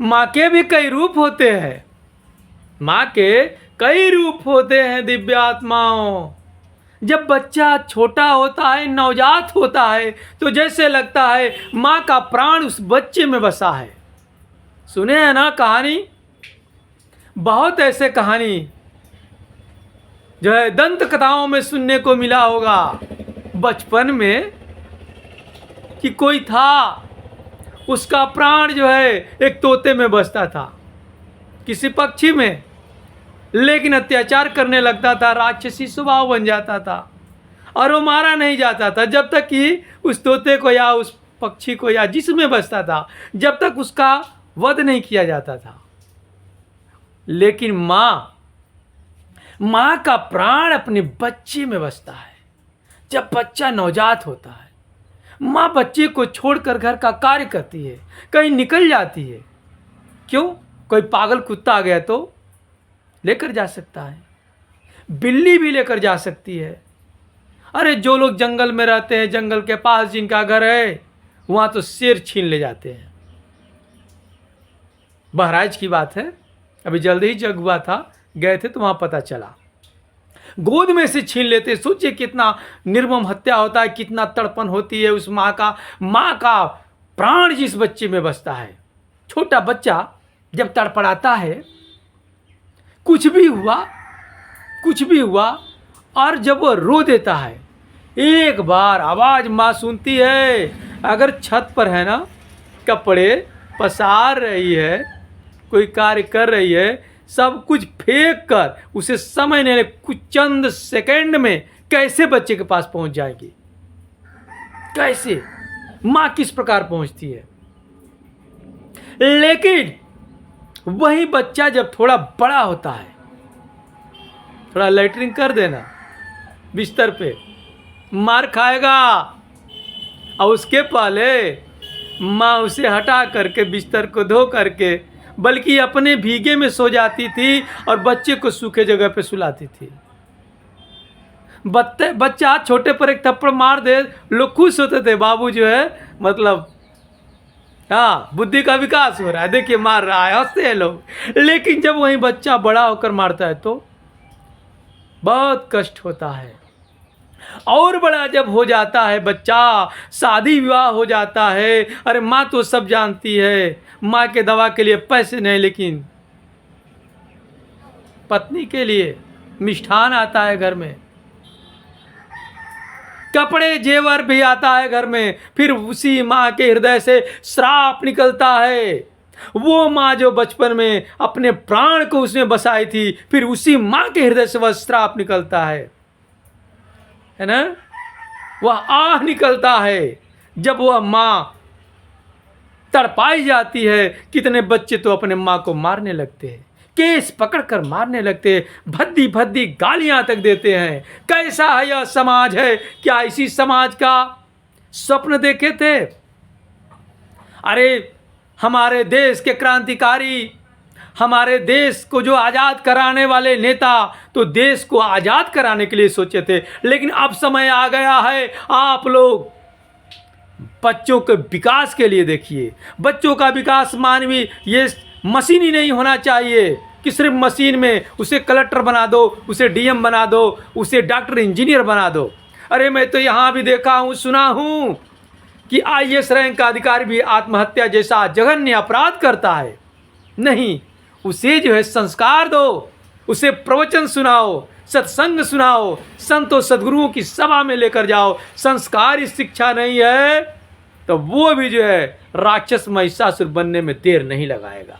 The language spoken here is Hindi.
माँ के भी कई रूप होते हैं, माँ के कई रूप होते हैं दिव्यात्माओं। जब बच्चा छोटा होता है, नवजात होता है, तो जैसे लगता है माँ का प्राण उस बच्चे में बसा है। सुने हैं ना कहानी, बहुत ऐसे कहानी जो है दंत कथाओं में सुनने को मिला होगा बचपन में, कि कोई था, उसका प्राण जो है एक तोते में बसता था, किसी पक्षी में, लेकिन अत्याचार करने लगता था, राक्षसी स्वभाव बन जाता था और वो मारा नहीं जाता था जब तक कि उस तोते को या उस पक्षी को या जिसमें बसता था, जब तक उसका वध नहीं किया जाता था। लेकिन माँ का प्राण अपने बच्चे में बसता है। जब बच्चा नवजात होता है, माँ बच्चे को छोड़कर घर का कार्य करती है, कहीं निकल जाती है। क्यों? कोई पागल कुत्ता आ गया तो लेकर जा सकता है, बिल्ली भी लेकर जा सकती है। अरे जो लोग जंगल में रहते हैं, जंगल के पास जिनका घर है, वहाँ तो शेर छीन ले जाते हैं। बहराइच की बात है, अभी जल्दी ही जग हुआ था, गए थे तो वहाँ पता चला, गोद में से छीन लेते। सोचिए कितना निर्मम हत्या होता है, कितना तड़पन होती है उस माँ का प्राण जिस बच्चे में बसता है। छोटा बच्चा जब तड़पड़ाता है, कुछ भी हुआ और जब वो रो देता है, एक बार आवाज़ माँ सुनती है, अगर छत पर है ना, कपड़े पसार रही है, कोई कार्य कर रही है, सब कुछ फेंक कर उसे समझने में कुछ चंद सेकंड में कैसे बच्चे के पास पहुंच जाएगी, कैसे माँ किस प्रकार पहुंचती है। लेकिन वही बच्चा जब थोड़ा बड़ा होता है, थोड़ा लैट्रिन कर देना बिस्तर पे, मार खाएगा, और उसके पहले माँ उसे हटा करके बिस्तर को धो करके, बल्कि अपने भीगे में सो जाती थी और बच्चे को सूखे जगह पे सुलाती थी। बच्चा छोटे पर एक थप्पड़ मार दे, लोग खुश होते थे, बाबू जो है मतलब हाँ बुद्धि का विकास हो रहा है, देखिए मार रहा है, हंसते हैं लोग। लेकिन जब वही बच्चा बड़ा होकर मारता है तो बहुत कष्ट होता है। और बड़ा जब हो जाता है बच्चा, शादी विवाह हो जाता है, अरे माँ तो सब जानती है, माँ के दवा के लिए पैसे नहीं, लेकिन पत्नी के लिए मिष्ठान आता है घर में, कपड़े जेवर भी आता है घर में, फिर उसी माँ के हृदय से श्राप निकलता है। वो माँ जो बचपन में अपने प्राण को उसने बसाई थी, फिर उसी माँ के हृदय से वह श्राप निकलता है ना, वह आह निकलता है जब वह माँ तड़पाई जाती है। कितने बच्चे तो अपने माँ को मारने लगते हैं, केस पकड़कर मारने लगते हैं, भद्दी भद्दी गालियां तक देते हैं। कैसा है यह समाज है? क्या इसी समाज का स्वप्न देखे थे? अरे हमारे देश के क्रांतिकारी, हमारे देश को जो आज़ाद कराने वाले नेता तो देश को आज़ाद कराने के लिए सोचे थे, लेकिन अब समय आ गया है, आप लोग बच्चों के विकास के लिए देखिए। बच्चों का विकास मानवीय, ये मशीन ही नहीं होना चाहिए कि सिर्फ मशीन में उसे कलेक्टर बना दो, उसे डीएम बना दो, उसे डॉक्टर इंजीनियर बना दो। अरे मैं तो यहाँ भी देखा हूँ, सुना हूँ कि आईएएस रैंक का अधिकारी भी आत्महत्या जैसा जघन्य अपराध करता है। नहीं, उसे जो है संस्कार दो, उसे प्रवचन सुनाओ, सत्संग सुनाओ, संतों सदगुरुओं की सभा में लेकर जाओ। संस्कारी शिक्षा नहीं है तो वो भी जो है राक्षस महिषासुर बनने में देर नहीं लगाएगा।